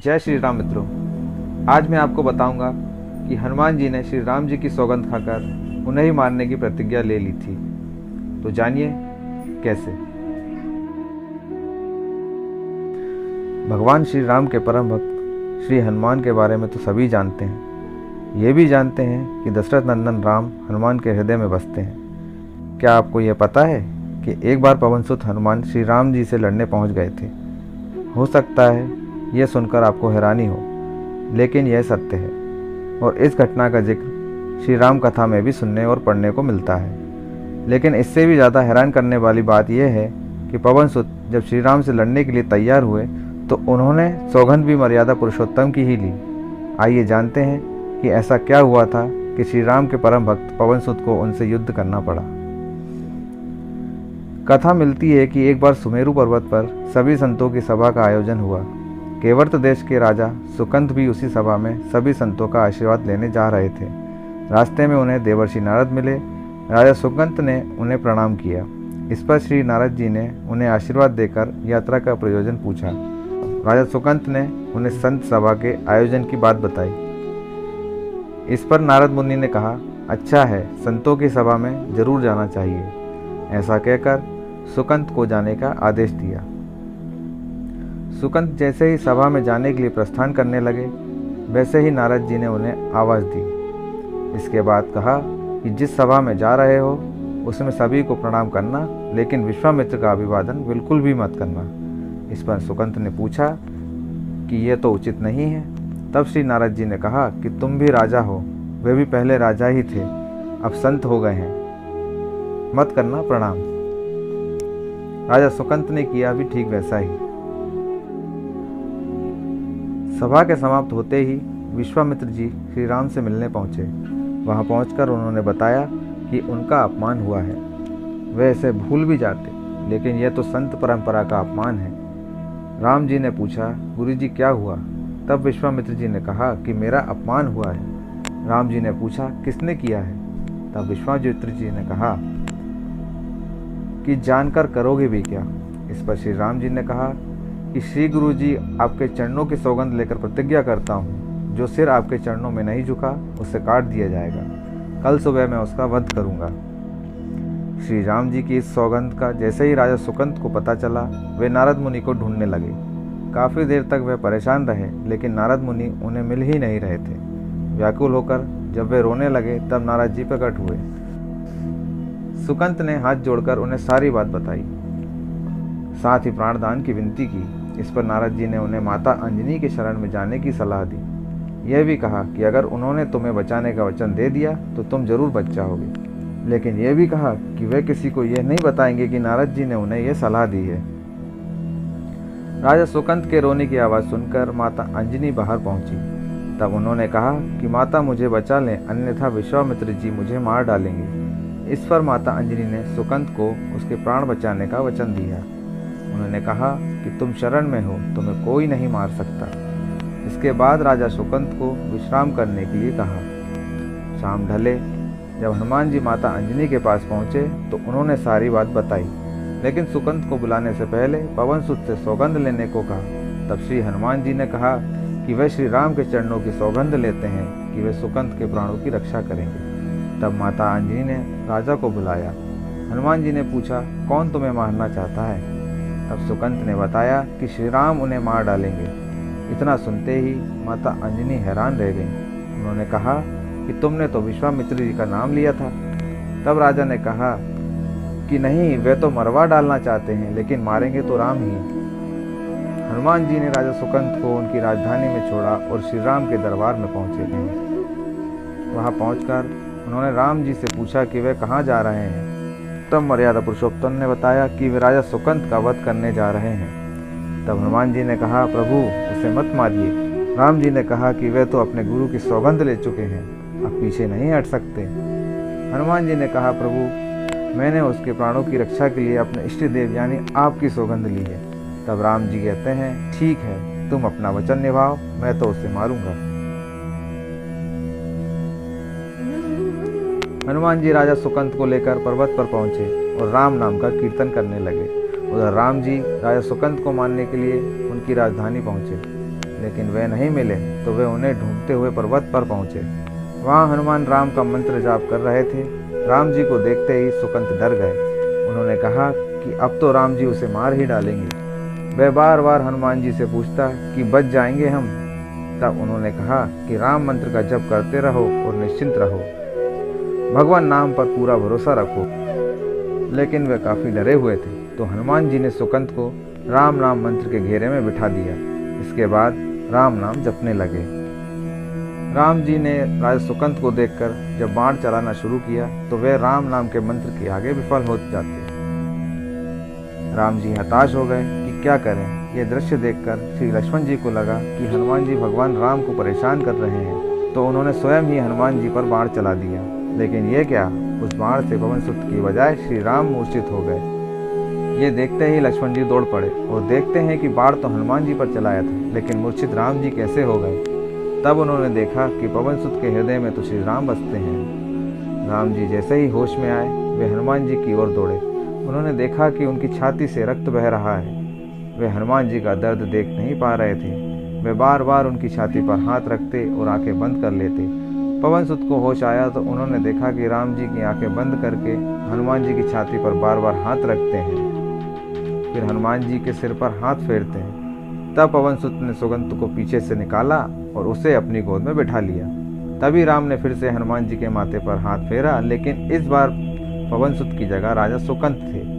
जय श्री राम मित्रों। आज मैं आपको बताऊंगा कि हनुमान जी ने श्री राम जी की सौगंध खाकर उन्हें ही मारने की प्रतिज्ञा ले ली थी। तो जानिए कैसे। भगवान श्री राम के परम भक्त श्री हनुमान के बारे में तो सभी जानते हैं। ये भी जानते हैं कि दशरथ नंदन राम हनुमान के हृदय में बसते हैं। क्या आपको यह पता है कि एक बार पवनसुत हनुमान श्री राम जी से लड़ने पहुंच गए थे। हो सकता है यह सुनकर आपको हैरानी हो, लेकिन यह सत्य है और इस घटना का जिक्र श्री राम कथा में भी सुनने और पढ़ने को मिलता है। लेकिन इससे भी ज़्यादा हैरान करने वाली बात यह है कि पवनसुत जब श्री राम से लड़ने के लिए तैयार हुए तो उन्होंने सौगंध भी मर्यादा पुरुषोत्तम की ही ली। आइए जानते हैं कि ऐसा क्या हुआ था कि श्री राम के परम भक्त पवनसुत को उनसे युद्ध करना पड़ा। कथा मिलती है कि एक बार सुमेरु पर्वत पर सभी संतों की सभा का आयोजन हुआ। केवर्त देश के राजा सुकंत भी उसी सभा में सभी संतों का आशीर्वाद लेने जा रहे थे। रास्ते में उन्हें देवर्षि नारद मिले। राजा सुकंत ने उन्हें प्रणाम किया। इस पर श्री नारद जी ने उन्हें आशीर्वाद देकर यात्रा का प्रयोजन पूछा। राजा सुकंत ने उन्हें संत सभा के आयोजन की बात बताई। इस पर नारद मुनि ने कहा, अच्छा है, संतों की सभा में जरूर जाना चाहिए। ऐसा कहकर सुकंत को जाने का आदेश दिया। सुकंत जैसे ही सभा में जाने के लिए प्रस्थान करने लगे, वैसे ही नारद जी ने उन्हें आवाज़ दी। इसके बाद कहा कि जिस सभा में जा रहे हो उसमें सभी को प्रणाम करना, लेकिन विश्वामित्र का अभिवादन बिल्कुल भी मत करना। इस पर सुकंत ने पूछा कि यह तो उचित नहीं है। तब श्री नारद जी ने कहा कि तुम भी राजा हो, वे भी पहले राजा ही थे, अब संत हो गए हैं, मत करना प्रणाम। राजा सुकंत ने किया भी ठीक वैसा ही। सभा के समाप्त होते ही विश्वामित्र जी श्री राम से मिलने पहुंचे। वहां पहुंचकर उन्होंने बताया कि उनका अपमान हुआ है। वे इसे भूल भी जाते, लेकिन यह तो संत परंपरा का अपमान है। राम जी ने पूछा, गुरु जी क्या हुआ? तब विश्वामित्र जी ने कहा कि मेरा अपमान हुआ है। राम जी ने पूछा, किसने किया है? तब विश्वामित्र जी ने कहा कि जानकर करोगे भी क्या? इस पर श्री राम जी ने कहा कि श्री गुरु जी, आपके चरणों की सौगंध लेकर प्रतिज्ञा करता हूँ, जो सिर आपके चरणों में नहीं झुका उसे काट दिया जाएगा। कल सुबह मैं उसका वध करूँगा। श्री राम जी की इस सौगंध का जैसे ही राजा सुकंत को पता चला, वे नारद मुनि को ढूंढने लगे। काफ़ी देर तक वे परेशान रहे, लेकिन नारद मुनि उन्हें मिल ही नहीं रहे थे। व्याकुल होकर जब वे रोने लगे, तब नारद जी प्रकट हुए। सुकंत ने हाथ जोड़कर उन्हें सारी बात बताई, साथ ही प्राणदान की विनती की। इस पर नारद जी ने उन्हें माता अंजनी के शरण में जाने की सलाह दी। यह भी कहा कि अगर उन्होंने तुम्हें बचाने का वचन दे दिया तो तुम जरूर बच जाओगे, लेकिन यह भी कहा कि वे किसी को यह नहीं बताएंगे कि नारद जी ने उन्हें यह सलाह दी है। राजा सुकंत के रोने की आवाज़ सुनकर माता अंजनी बाहर पहुंची। तब उन्होंने कहा कि माता मुझे बचा लें, अन्यथा विश्वामित्र जी मुझे मार डालेंगे। इस पर माता अंजनी ने सुकंत को उसके प्राण बचाने का वचन दिया। उन्होंने कहा कि तुम शरण में हो, तुम्हें कोई नहीं मार सकता। इसके बाद राजा सुकंत को विश्राम करने के लिए कहा। शाम ढले जब हनुमान जी माता अंजनी के पास पहुंचे तो उन्होंने सारी बात बताई, लेकिन सुकंत को बुलाने से पहले पवनसुत से सौगंध लेने को कहा। तब श्री हनुमान जी ने कहा कि वे श्री राम के चरणों की सौगंध लेते हैं कि वे सुकंत के प्राणों की रक्षा करेंगे। तब माता अंजनी ने राजा को बुलाया। हनुमान जी ने पूछा, कौन तुम्हें मारना चाहता है? तब सुकंत ने बताया कि श्री राम उन्हें मार डालेंगे। इतना सुनते ही माता अंजनी हैरान रह गईं। उन्होंने कहा कि तुमने तो विश्वामित्र जी का नाम लिया था। तब राजा ने कहा कि नहीं, वे तो मरवा डालना चाहते हैं, लेकिन मारेंगे तो राम ही। हनुमान जी ने राजा सुकंत को उनकी राजधानी में छोड़ा और श्री राम के दरबार में पहुंचे। वहां पहुंचकर उन्होंने राम जी से पूछा कि वे कहाँ जा रहे हैं। तब मर्यादा पुरुषोत्तम ने बताया कि वे राजा सुकंत का वध करने जा रहे हैं। तब हनुमान जी ने कहा, प्रभु उसे मत मारिए। राम जी ने कहा कि वे तो अपने गुरु की सौगंध ले चुके हैं, अब पीछे नहीं हट सकते। हनुमान जी ने कहा, प्रभु मैंने उसके प्राणों की रक्षा के लिए अपने इष्ट देव यानी आपकी सौगंध ली है। तब राम जी कहते हैं, ठीक है, तुम अपना वचन निभाओ, मैं तो उसे मारूंगा। हनुमान जी राजा सुकंत को लेकर पर्वत पर पहुंचे और राम नाम का कीर्तन करने लगे। उधर राम जी राजा सुकंत को मारने के लिए उनकी राजधानी पहुंचे। लेकिन वे नहीं मिले तो वे उन्हें ढूंढते हुए पर्वत पर पहुंचे। वहां हनुमान राम का मंत्र जाप कर रहे थे। राम जी को देखते ही सुकंत डर गए। उन्होंने कहा कि अब तो राम जी उसे मार ही डालेंगे। वह बार बार हनुमान जी से पूछता कि बच जाएंगे हम। तब उन्होंने कहा कि राम मंत्र का जप करते रहो और निश्चिंत रहो, भगवान नाम पर पूरा भरोसा रखो। लेकिन वे काफ़ी डरे हुए थे, तो हनुमान जी ने सुकंत को राम नाम मंत्र के घेरे में बिठा दिया। इसके बाद राम नाम जपने लगे। राम जी ने राजा सुकंत को देखकर जब बाण चलाना शुरू किया तो वे राम नाम के मंत्र के आगे विफल हो जाते। राम जी हताश हो गए कि क्या करें। यह दृश्य देखकर श्री लक्ष्मण जी को लगा कि हनुमान जी भगवान राम को परेशान कर रहे हैं, तो उन्होंने स्वयं ही हनुमान जी पर बाण चला दिया। लेकिन ये क्या, उस बाण से पवनसुत की बजाय श्री राम मूर्छित हो गए। ये देखते ही लक्ष्मण जी दौड़ पड़े और देखते हैं कि बाण तो हनुमान जी पर चलाया था, लेकिन मूर्छित राम जी कैसे हो गए। तब उन्होंने देखा कि पवनसुत के हृदय में तो श्री राम बसते हैं। राम जी जैसे ही होश में आए वे हनुमान जी की ओर दौड़े। उन्होंने देखा कि उनकी छाती से रक्त बह रहा है। वे हनुमान जी का दर्द देख नहीं पा रहे थे। वे बार बार उनकी छाती पर हाथ रखते और आंखें बंद कर लेते। पवनसुत को होश आया तो उन्होंने देखा कि राम जी की आंखें बंद करके हनुमान जी की छाती पर बार बार हाथ रखते हैं, फिर हनुमान जी के सिर पर हाथ फेरते हैं। तब पवनसुत ने सुकंत को पीछे से निकाला और उसे अपनी गोद में बिठा लिया। तभी राम ने फिर से हनुमान जी के माथे पर हाथ फेरा, लेकिन इस बार पवनसुत की जगह राजा सुकंत थे।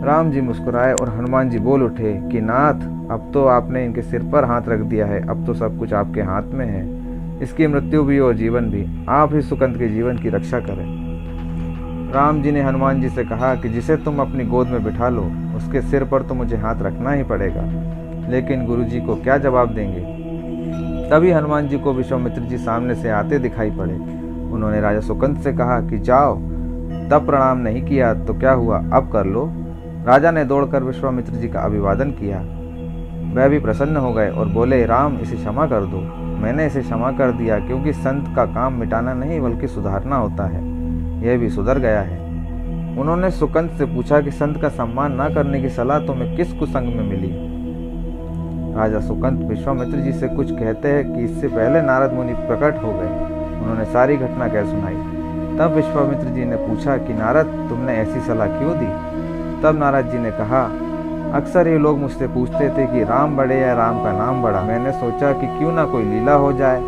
राम जी मुस्कुराए और हनुमान जी बोल उठे कि नाथ, अब तो आपने इनके सिर पर हाथ रख दिया है, अब तो सब कुछ आपके हाथ में है। इसकी मृत्यु भी और जीवन भी, आप ही सुकंत के जीवन की रक्षा करें। राम जी ने हनुमान जी से कहा कि जिसे तुम अपनी गोद में बिठा लो उसके सिर पर तो मुझे हाथ रखना ही पड़ेगा, लेकिन गुरु जी को क्या जवाब देंगे। तभी हनुमान जी को विश्वामित्र जी सामने से आते दिखाई पड़े। उन्होंने राजा सुकंत से कहा कि जाओ, तब प्रणाम नहीं किया तो क्या हुआ, अब कर लो। राजा ने दौड़कर विश्वामित्र जी का अभिवादन किया। वह भी प्रसन्न हो गए और बोले, राम इसे क्षमा कर दो। मैंने इसे क्षमा कर दिया क्योंकि संत का काम मिटाना नहीं बल्कि सुधारना होता है। यह भी सुधर गया है। उन्होंने सुकंत से पूछा कि संत का सम्मान न करने की सलाह तुम्हें किस कुसंग में मिली। राजा सुकंत विश्वामित्र जी से कुछ कहते हैं कि इससे पहले नारद मुनि प्रकट हो गए। उन्होंने सारी घटना कह सुनाई। तब विश्वामित्र जी ने पूछा कि नारद, तुमने ऐसी सलाह क्यों दी। तब नारद जी ने कहा, अक्सर ये लोग मुझसे पूछते थे कि राम बड़े या राम का नाम बड़ा। मैंने सोचा कि क्यों ना कोई लीला हो जाए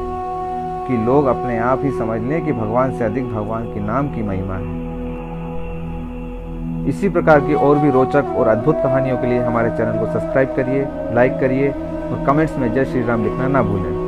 कि लोग अपने आप ही समझ लें कि भगवान से अधिक भगवान के नाम की महिमा है। इसी प्रकार की और भी रोचक और अद्भुत कहानियों के लिए हमारे चैनल को सब्सक्राइब करिए, लाइक करिए और कमेंट्स में जय श्री राम लिखना ना भूलें।